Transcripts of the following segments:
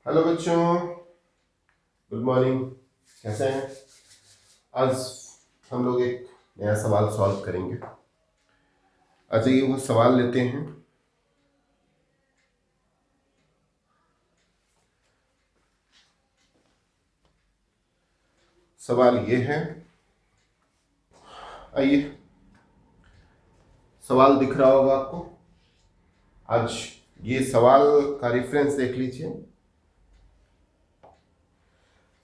Hello बच्चों, good morning. कैसे हैं? आज हम लोग एक नया सवाल सॉल्व करेंगे। आ जाइए वो सवाल लेते हैं। सवाल ये है, आइए, सवाल दिख रहा होगा आपको। आज ये सवाल का रेफरेंस देख लीजिए।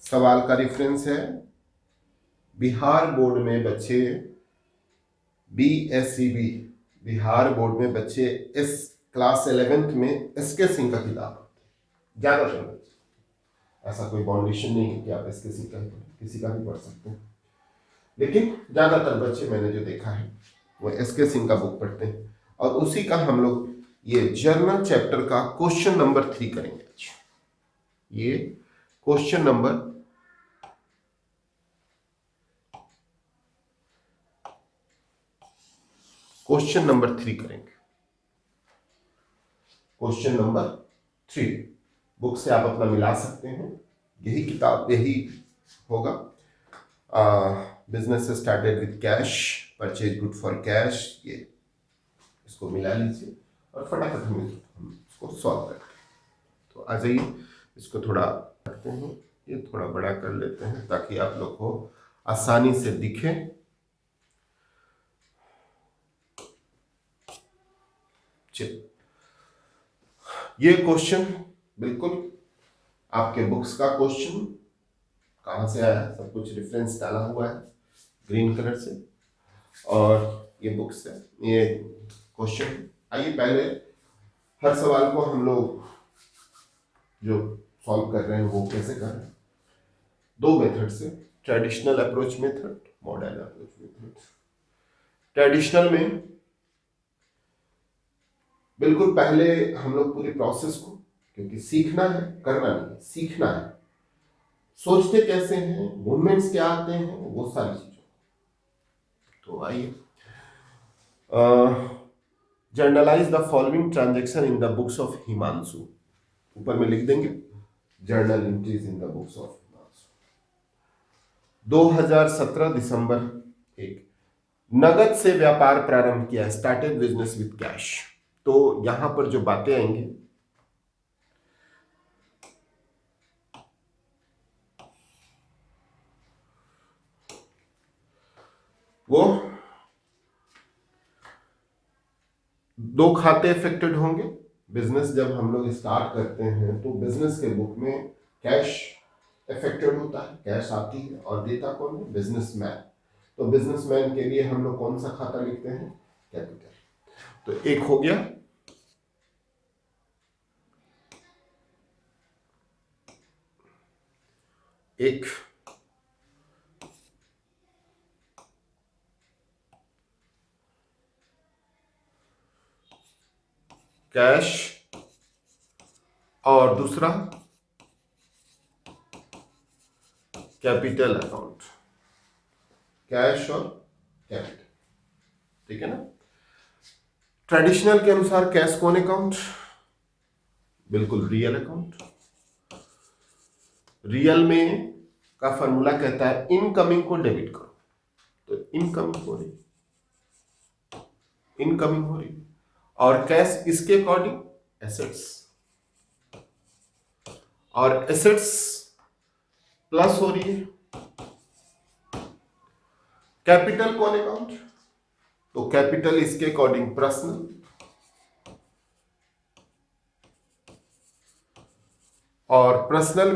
सवाल का रेफरेंस है बिहार बोर्ड में बच्चे BSCB बिहार बोर्ड में बच्चे इस क्लास 11th में SK सिंह का किताब पढ़ते हैं। ज्यादातर बच्चे, ऐसा कोई बाउंडेशन नहीं है कि आप SK सिंह का ही पढ़ें, किसी का भी पढ़ सकते हैं, लेकिन ज्यादातर बच्चे मैंने जो देखा है वो SK सिंह का बुक पढ़ते हैं। और उसी का हम लोग ये जर्नल चैप्टर का क्वेश्चन नंबर 3 करेंगे आज। ये क्वेश्चन नंबर 3 करेंगे। क्वेश्चन नंबर 3 बुक से आप अपना मिला सकते हैं, यही किताब यही होगा। Business started with cash, purchase good for cash, ये इसको मिला लीजिए और फटाफट हम इसको सॉल्व करते हैं। तो आ जाइए, इसको थोड़ा करते हैं, ये थोड़ा बड़ा कर लेते हैं ताकि आप लोग को आसानी से दिखे। चलिए, ये क्वेश्चन बिल्कुल आपके बुक्स का क्वेश्चन कहाँ से आया है, सब कुछ रेफरेंस डाला हुआ है ग्रीन कलर से, और ये बुक्स है, ये क्वेश्चन। आइए पहले हर सवाल को हम लोग जो सॉल्व कर रहे हैं वो कैसे कर रहे हैं, दो मेथड से, traditional approach method, modern approach method. Traditional में बिल्कुल पहले हम लोग पूरी प्रोसेस को, क्योंकि सीखना है, करना नहीं, सीखना है, सोचते कैसे हैं, मूवमेंट्स क्या आते हैं, वो सारी चीजों। तो आइए, generalized the following transaction in the books of Himanshu. ऊपर में लिख देंगे journal entries in the books of Himanshu. 2017 दिसंबर 1, नगद से व्यापार प्रारंभ किया, स्टार्टेड बिजनेस विद कैश। तो यहां पर जो बातें आएंगी वो दो खाते इफेक्टेड होंगे। बिजनेस जब हम लोग स्टार्ट करते हैं तो बिजनेस के बुक में कैश इफेक्टेड होता है, कैश आती है, और देता कौन है? बिजनेसमैन। तो बिजनेसमैन के लिए हम लोग कौन सा खाता लिखते हैं? कैपिटल। तो एक हो गया एक कैश और दूसरा कैपिटल अकाउंट, कैश और कैपिटल, ठीक है ना। ट्रेडिशनल के अनुसार कैश कौन अकाउंट? बिल्कुल रियल अकाउंट। रियल में का फॉर्मूला कहता है इनकमिंग को डेबिट करो, तो इनकमिंग हो रही, इनकमिंग हो रही, और कैश इसके अकॉर्डिंग एसेट्स, और एसेट्स प्लस हो रही है। कैपिटल कौन अकाउंट? तो कैपिटल इसके अकॉर्डिंग पर्सनल, और पर्सनल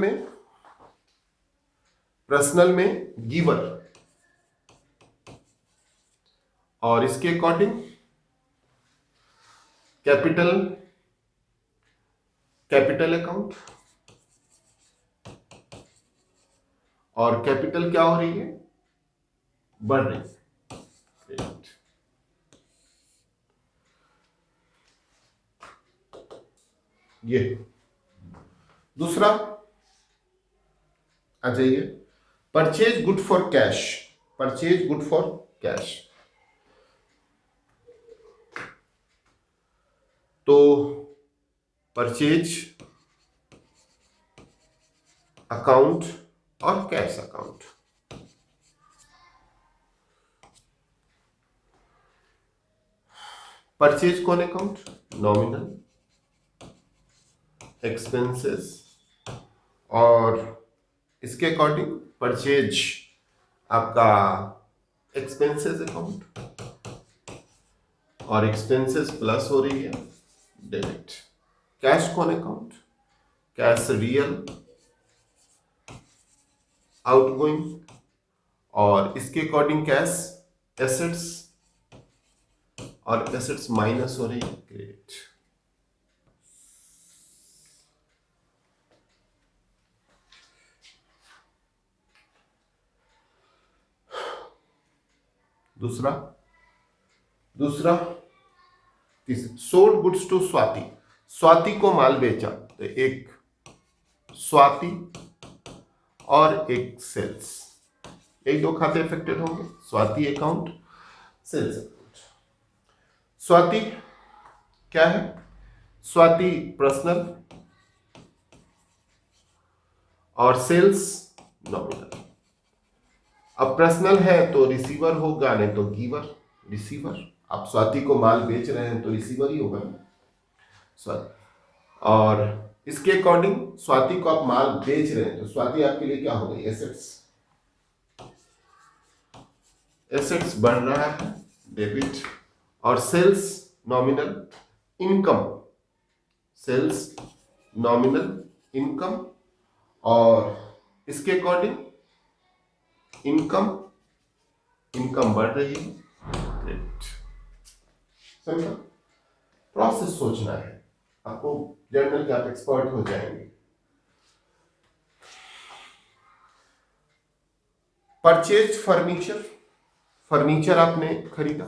में गिवर, और इसके अकॉर्डिंग कैपिटल, कैपिटल अकाउंट, और कैपिटल क्या हो रही है? बढ़ रही है। ये दूसरा आ जाइए, purchase good for cash, purchase good for cash. तो परचेज अकाउंट और कैश अकाउंट। परचेज कौन अकाउंट, नॉमिनल, एक्सपेंसेस, और इसके अकॉर्डिंग परचेज आपका एक्सपेंसेस अकाउंट, और एक्सपेंसेस प्लस हो रही है डेबिट। कैश कौन अकाउंट, कैश रियल, आउटगोइंग, और इसके अकॉर्डिंग कैश एसेट्स, और एसेट्स माइनस हो रही है क्रेडिट। दूसरा sold goods to Swati, Swati को माल बेचा, तो एक स्वाति और एक सेल्स, एक दो खाते इफेक्टेड होंगे, Swati account, sales account. Swati क्या है, स्वाति पर्सनल और सेल्स नॉमिनल। अब पर्सनल है तो रिसीवर होगा, नहीं तो गिवर, रिसीवर। आप स्वाति को माल बेच रहे हैं तो रिसीवर ही होगा ना, स्वाति। और इसके अकॉर्डिंग स्वाति को आप माल बेच रहे हैं तो स्वाति आपके लिए क्या हो गई, एसेट्स। एसेट्स बढ़ रहा है, डेबिट। और sales nominal income, sales nominal income, और इसके अकॉर्डिंग इनकम बढ़ रही है, क्रेडिट। समझा, प्रोसेस सोचना है आपको, जर्नल के आप एक्सपर्ट हो जाएंगे। परचेज फर्नीचर, फर्नीचर आपने खरीदा,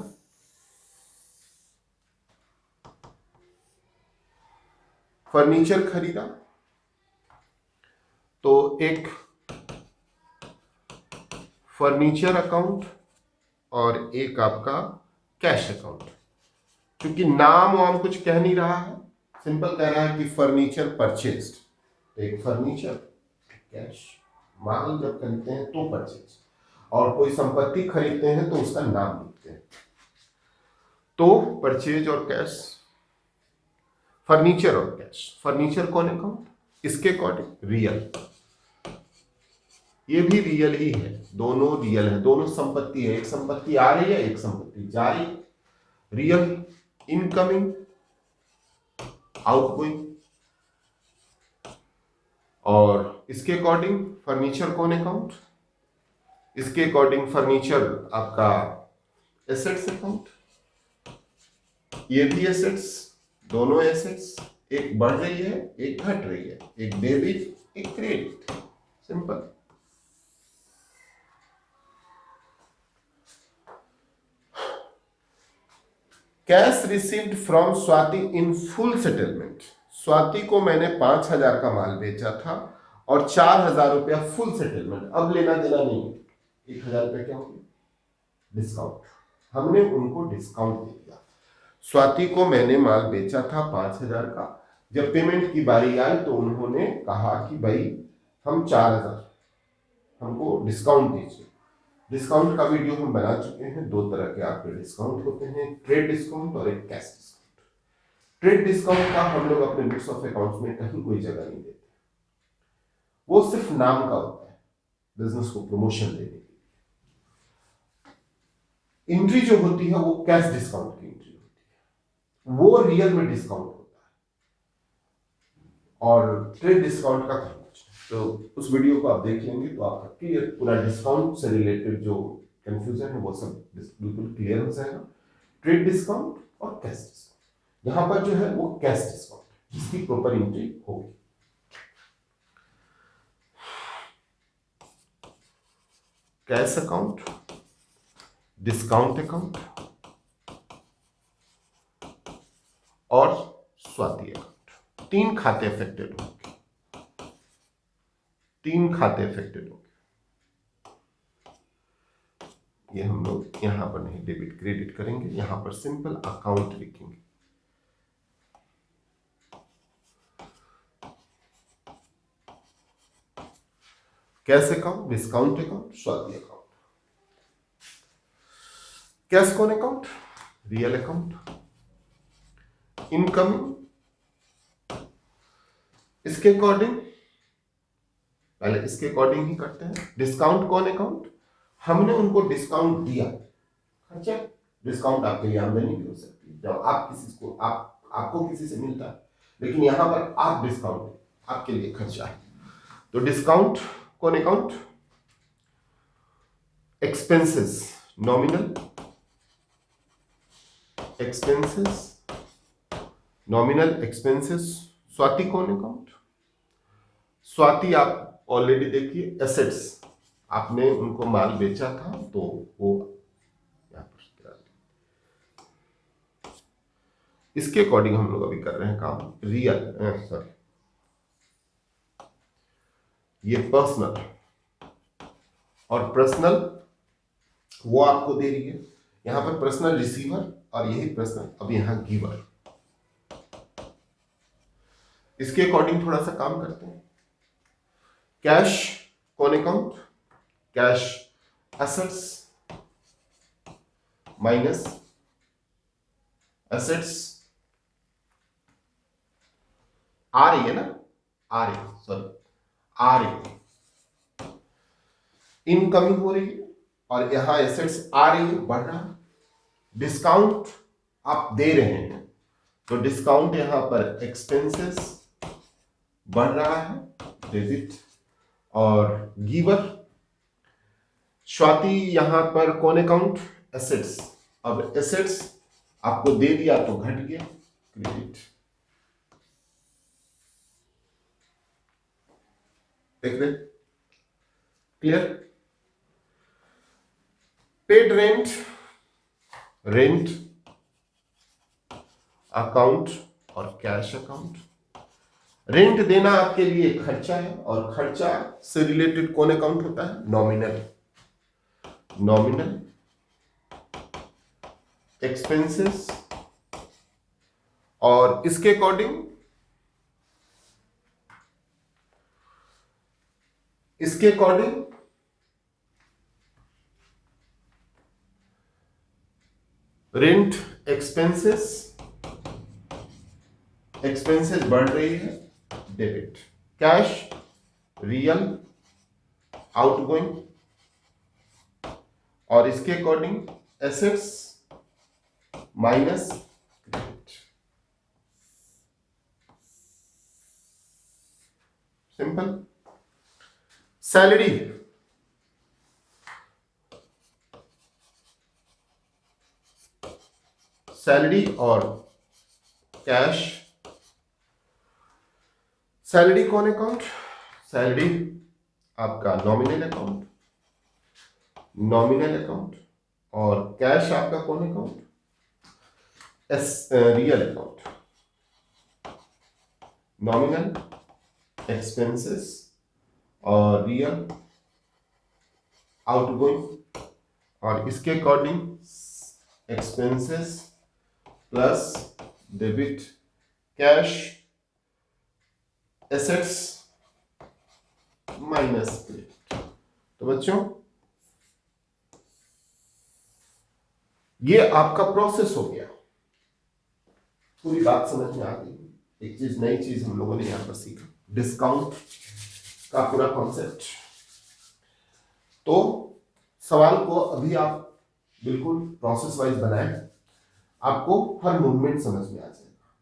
फर्नीचर खरीदा तो एक फर्नीचर अकाउंट और एक आपका कैश अकाउंट। क्योंकि नाम वाम कुछ कह नहीं रहा है, सिंपल कह रहा है कि फर्नीचर परचेज्ड, तो एक फर्नीचर, कैश। माल जब खरीदते हैं तो परचेज, और कोई संपत्ति खरीदते हैं तो उसका नाम लिखते हैं, तो परचेज और कैश, फर्नीचर और कैश। फर्नीचर कौन अकाउंट, इसके अकॉर्डिंग रियल, ये भी रियल ही है, दोनों रियल है, दोनों संपत्ति है, एक संपत्ति आ रही है, एक संपत्ति जा रही है। रियल इनकमिंग, आउटगोइंग, और इसके अकॉर्डिंग फर्नीचर कौन अकाउंट, इसके अकॉर्डिंग फर्नीचर आपका एसेट्स अकाउंट, ये भी एसेट्स, दोनों एसेट्स, एक बढ़ रही है एक घट रही है, एक डेबिट एक credit, simple. Cash received from Swati in full settlement, Swati को मैंने 5,000 का माल बेचा था और 4,000 रुपया फुल सेटलमेंट, अब लेना देना नहीं है, 1,000 रुपया क्या हो गया, डिस्काउंट, हमने उनको डिस्काउंट दे दिया। स्वाति को मैंने माल बेचा था 5,000 का, जब पेमेंट की बारी आई तो उन्होंने कहा कि भाई हम 4,000, हमको डिस्काउंट दीजिए। डिस्काउंट का वीडियो हम बना चुके हैं, दो तरह के आपके डिस्काउंट होते हैं, ट्रेड डिस्काउंट और एक कैश डिस्काउंट। ट्रेड डिस्काउंट का हम लोग अपने बुक्स ऑफ अकाउंट्स में कहीं कोई जगह नहीं देते, वो सिर्फ नाम का होता है, बिजनेस को प्रमोशन देने के लिए। एंट्री जो होती है वो कैश डिस्काउंट की एंट्री होती है, वो रियल में डिस्काउंट होता है, और ट्रेड डिस्काउंट का कहीं कुछ। तो उस वीडियो को आप देख लेंगे तो आपका क्लियर पूरा डिस्काउंट से रिलेटेड जो कंफ्यूजन है वो सब बिल्कुल क्लियर हो जाएगा। ट्रेड डिस्काउंट और कैश डिस्काउंट, यहां पर जो है वो कैश डिस्काउंट, जिसकी प्रॉपर एंट्री होगी। कैश अकाउंट, डिस्काउंट अकाउंट और स्वाति अकाउंट, 3 खाते अफेक्टेड होंगे, 3 खाते अफेक्टेड होंगे। ये हम लोग यहां पर नहीं डेबिट क्रेडिट करेंगे, यहां पर सिंपल अकाउंट लिखेंगे। Cash account, discount account, Swati account. Cash कौन अकाउंट, रियल अकाउंट। इनकमिंग, इसके अकॉर्डिंग, पहले इसके अकॉर्डिंग ही करते हैं। डिस्काउंट कौन अकाउंट, हमने उनको डिस्काउंट दिया। अच्छा, डिस्काउंट आपके लिए आमदनी भी हो सकती है जब आप किसी को आपको किसी से मिलता है, लेकिन यहां पर आप डिस्काउंट आपके लिए खर्चा है। तो डिस्काउंट कौन account. Expenses, nominal expenses, nominal expenses. Swati कौन अकाउंट, स्वाति आप ऑलरेडी देखिए एसेट्स, आपने उनको माल बेचा था तो वो यहां पर इसके अकॉर्डिंग हम लोग अभी कर रहे हैं काम। रियल सॉरी, ये पर्सनल और पर्सनल वो आपको दे रही है। यहां पर पर्सनल रिसीवर और यही पर्सनल, अब यहां गिवर। इसके अकॉर्डिंग थोड़ा सा काम करते हैं। कैश कौन account, cash assets minus assets, आ रही है ना, आ रही है सॉरी, आ रही है, इनकमिंग हो रही है और यहां एसेट्स आ रही है, बढ़ रहा है। डिस्काउंट आप दे रहे हैं तो डिस्काउंट यहां पर एक्सपेंसेस बढ़ रहा है, डेबिट। और गिवर स्वाति यहां पर कौन अकाउंट, एसेट्स। अब एसेट्स आपको दे दिया तो घट गया, क्रेडिट। देख रहे, clear. Paid rent, rent account और कैश अकाउंट। रेंट देना आपके लिए खर्चा है और खर्चा से रिलेटेड कौन अकाउंट होता है, नॉमिनल। नॉमिनल एक्सपेंसेस और इसके अकॉर्डिंग, इसके अकॉर्डिंग रेंट एक्सपेंसेस, एक्सपेंसेस बढ़ रही है, डेबिट। कैश रियल आउटगोइंग और इसके according assets minus credit. Simple. Salary, salary और कैश। सैलरी कौन अकाउंट, सैलरी आपका नॉमिनल अकाउंट, नॉमिनल अकाउंट। और कैश आपका कौन account, real account. Nominal expenses और रियल आउटगोइंग और इसके according expenses plus debit, cash assets minus credit. तो बच्चों ये आपका प्रोसेस हो गया। पूरी बात समझ में आ गई। एक चीज, नई चीज हम लोगों ने यहां पर सीखा, डिस्काउंट का पूरा कॉन्सेप्ट। तो सवाल को अभी आप बिल्कुल प्रोसेस वाइज बनाएं, आपको हर मूवमेंट समझ में आ जाएगा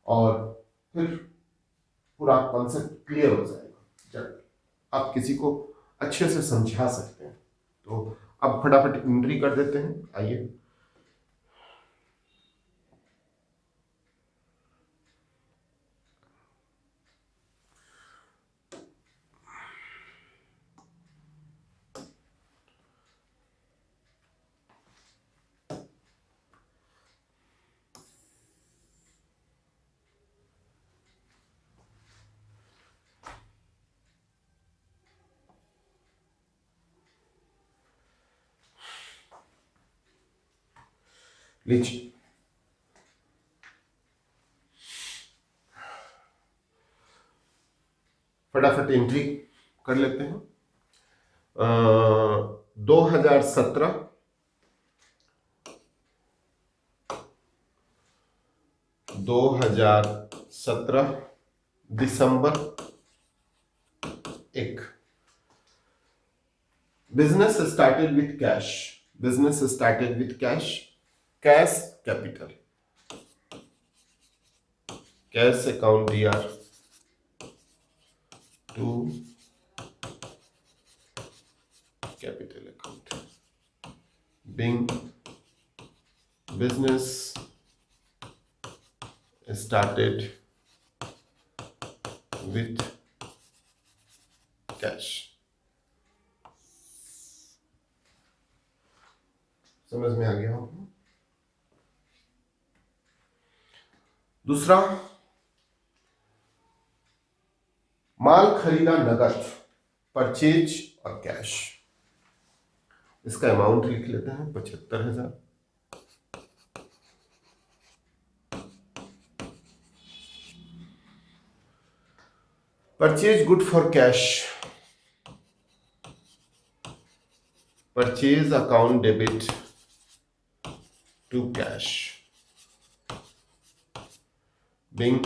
और फिर पूरा कॉन्सेप्ट क्लियर हो जाएगा। जब आप किसी को अच्छे से समझा सकते हैं तो अब फटाफट एंट्री कर देते हैं। आइए, लीजिए। फटाफट एंट्री कर लेते हैं। 2017 दिसंबर 1। Business started with cash, business started with cash, cash capital, cash account DR to capital account, being business started with cash। समझ में आ गया हो? दूसरा, माल खरीदा नकद, परचेज और कैश। इसका अमाउंट लिख लेते हैं 75,000। Purchase good for cash, purchase account debit to cash, being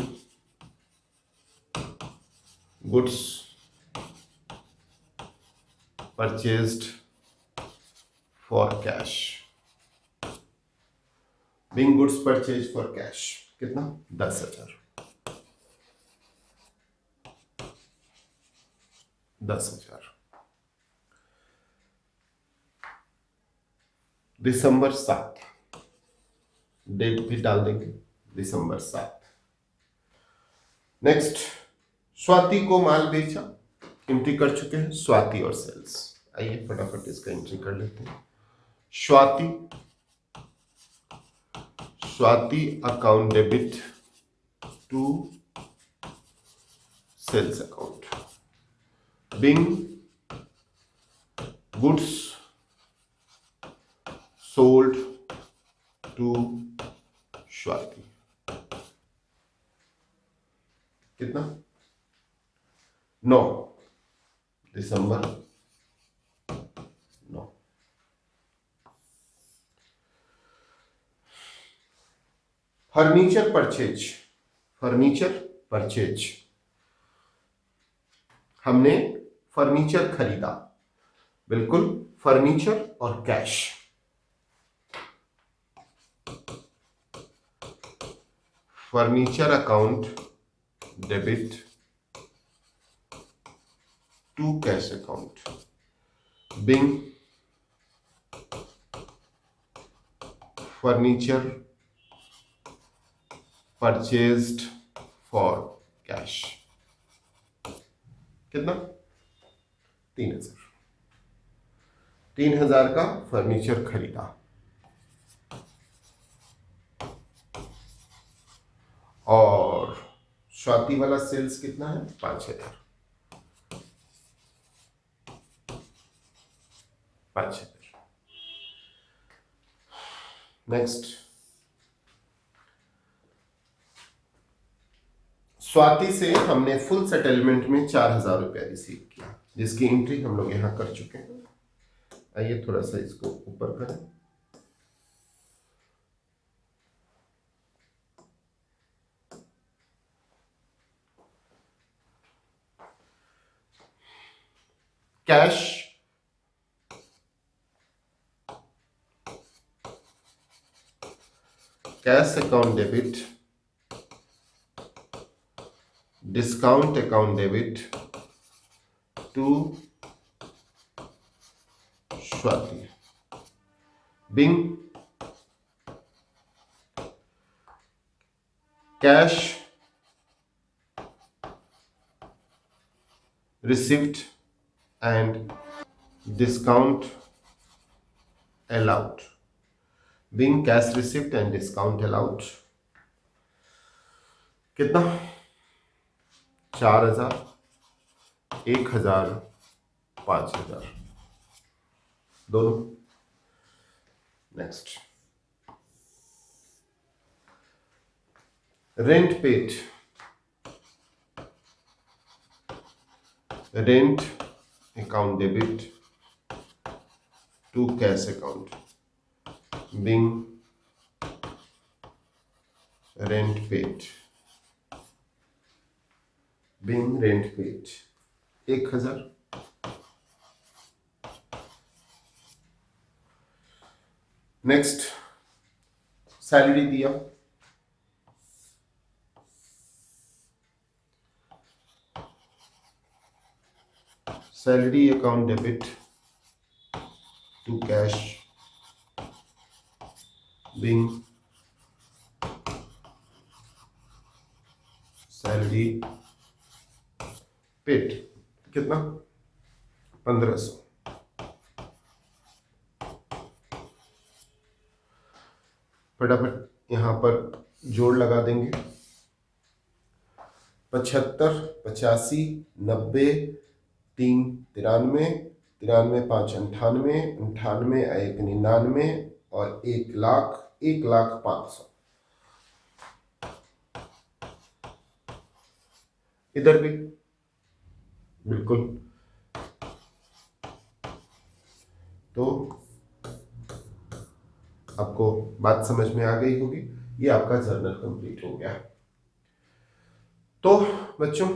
goods purchased for cash, being goods purchased for cash। कितना? 10,000। 10,000। दिसंबर 7, डेट भी डाल देंगे, दिसंबर 7। नेक्स्ट, स्वाति को माल बेचा, एंट्री कर चुके हैं स्वाति और सेल्स। आइए फटाफट इसका एंट्री कर लेते हैं। Swati, Swati account debit to sales account, being goods sold to Swati. कितना? 9 दिसंबर 9। फर्नीचर परचेज, फर्नीचर परचेज, हमने फर्नीचर खरीदा, बिल्कुल, फर्नीचर और cash. Furniture account debit to cash account, being furniture purchased for cash. कितना? 3,000। 3,000 का फर्नीचर खरीदा। और स्वाति वाला सेल्स कितना है? 5,000। 5,000। नेक्स्ट, स्वाति से हमने फुल सेटलमेंट में 4,000 रुपया रिसीव किया, जिसकी एंट्री हम लोग यहां कर चुके हैं। आइए थोड़ा सा इसको ऊपर करें। Cash, cash account debit, discount account debit to Swati, being cash received and discount allowed, being cash receipt and discount allowed। कितना? 4,000, 1,000, 5,000 दोनों। Next, rent paid, rent account debit to cash account being rent paid 1000। Next salary दिया, salary account debit to cash being salary paid, कितना 1500। फटाफट यहां पर जोड़ लगा देंगे, 75, 85, 90, 3 93, 93 5 98, 98 1 99 और 1,00,000, 1,05,000। इधर भी बिल्कुल। तो आपको बात समझ में आ गई होगी, ये आपका जर्नल कंप्लीट हो गया। तो बच्चों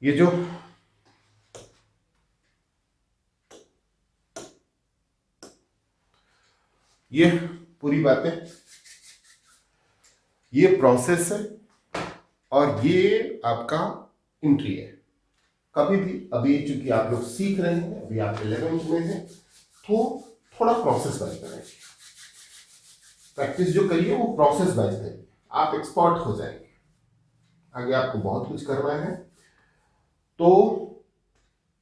ये जो ये पूरी बातें, ये प्रोसेस है और ये आपका एंट्री है। कभी भी अभी चूंकि आप लोग सीख रहे हैं, अभी आप 11th में हैं, तो थोड़ा प्रोसेस वाइज करें, प्रैक्टिस जो करिए वो प्रोसेस वाइज करिए, आप एक्सपर्ट हो जाएंगे। आगे आपको बहुत कुछ करना है, तो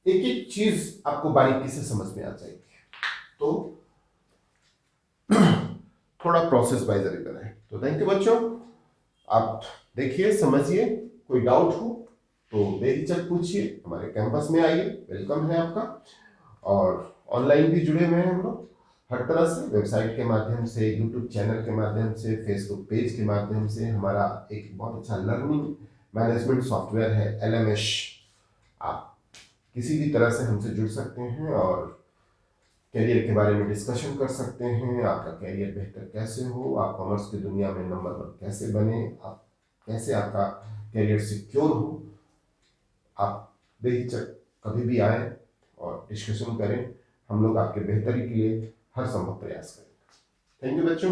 एक एक चीज आपको बारीकी से समझ में आ जाएगी। तो थोड़ा प्रोसेस वाइज अभी करें। तो थैंक यू बच्चों, आप देखिए समझिए, कोई डाउट हो तो बेहिचक पूछिए, हमारे कैंपस में आइए, वेलकम है आपका। और ऑनलाइन भी जुड़े हुए हैं हम लोग हर तरह से, वेबसाइट के माध्यम से, यूट्यूब चैनल के माध्यम से, फेसबुक पेज के माध्यम से। हमारा एक बहुत अच्छा लर्निंग मैनेजमेंट सॉफ्टवेयर है LMS, आप किसी भी तरह से हमसे जुड़ सकते हैं और कैरियर के बारे में डिस्कशन कर सकते हैं। आपका कैरियर बेहतर कैसे हो, आप कॉमर्स की दुनिया में नंबर 1 कैसे बने, आप कैसे आपका कैरियर सिक्योर हो, आप बेहिचक कभी भी आए और डिस्कशन करें। हम लोग आपके बेहतरी के लिए हर संभव प्रयास करें। थैंक यू बच्चों।